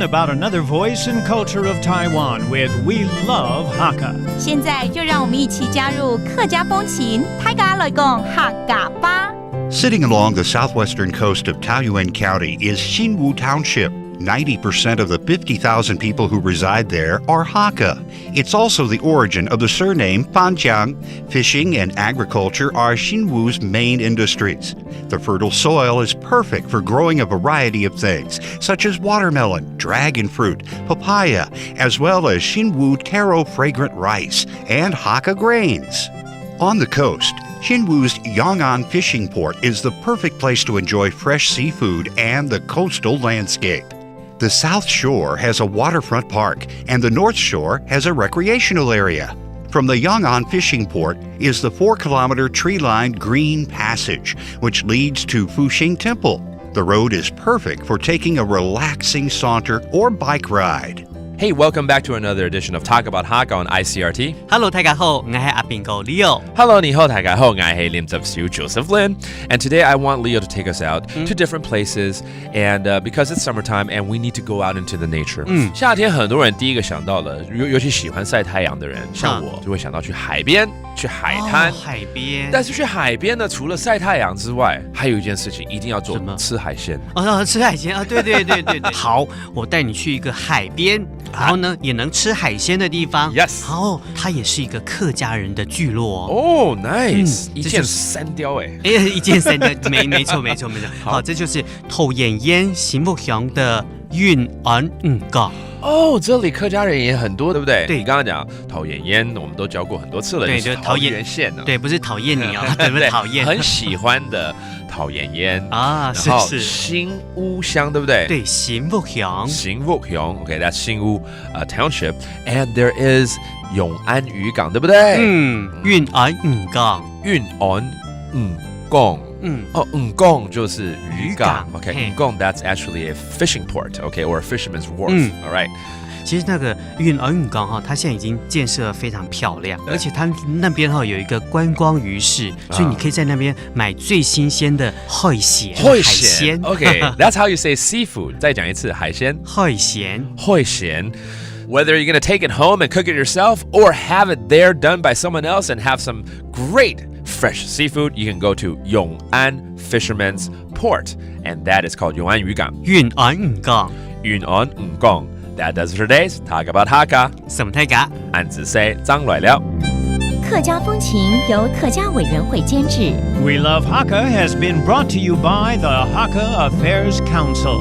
learn about another voice and culture of Taiwan with We Love Hakka. 现在就让我们一起加入客家风情，大家来讲客家吧。Sitting along the southwestern coast of Taoyuan County is Xinwu Township. 90% of the 50,000 people who reside there are Hakka. It's also the origin of the surname Panjiang. Fishing and agriculture are Xinwu's main industries. The fertile soil is perfect for growing a variety of things, such as watermelon, dragon fruit, papaya, as well as Xinwu taro fragrant rice and Hakka grains. On the coast, Xinwu's Yong'an fishing port is the perfect place to enjoy fresh seafood and the coastal landscape. The South Shore has a waterfront park, and the North Shore has a recreational area. From the Yong'an fishing port is the 4-kilometer tree-lined Green Passage, which leads to Fuxing Temple. The road is perfect for taking a relaxing saunter or bike ride. Hey, welcome back to another edition of Talk About Hakka on Icrt. Hello， 大家好，我係阿邊個 Leo。Hello， 你好，大家好，我係廉執小 Joseph Lin. And today I want Leo to take us out to different places, and because it's summertime and we need to go out into the nature. 夏天很多人第一个想到的，尤其喜欢晒太阳的人，像我就会想到去海边、去海滩。海边。但是去海边呢，除了晒太阳之外，还有一件事情一定要做，吃海鲜。吃海鲜啊，对。好，我带你去一个海边。然后呢，也能吃海鲜的地方。Yes。然后它也是一个客家人的聚落哦。nice。一箭三雕一箭三雕，没错。好，这就是头眼烟邢福祥的运安港。哦，这里客家人也很多，对不对？对，你刚刚讲讨厌烟，我们都教过很多次了，对，就是桃园县呢。对，不是讨厌你啊，对不对？讨厌，很喜欢的讨厌烟啊，然后新屋乡，对不对？对，邢福祥 ，OK， that's 新屋township, and there is 永安渔港，对不对？运安港，港。港就是渔港 ，OK， 港 that's actually a fishing port, okay, or a fisherman's wharf, all right. 其实那个运港哈，它现在已经建设得非常漂亮，而且它那边哈有一个观光鱼市，所以你可以在那边买最新鲜的海鲜。OK, that's how you say seafood. 再讲一次，海鲜。海鲜。Whether you're going to take it home and cook it yourself or have it there done by someone else and have some great fresh seafood, you can go to Yong'an Fisherman's Port, and that is called 永安渔港。运安港。That does it for today's Talk About Hakka. 什么大家？俺只say 张来了。客家风情由客家委员会监制。We Love Hakka has been brought to you by the Hakka Affairs Council.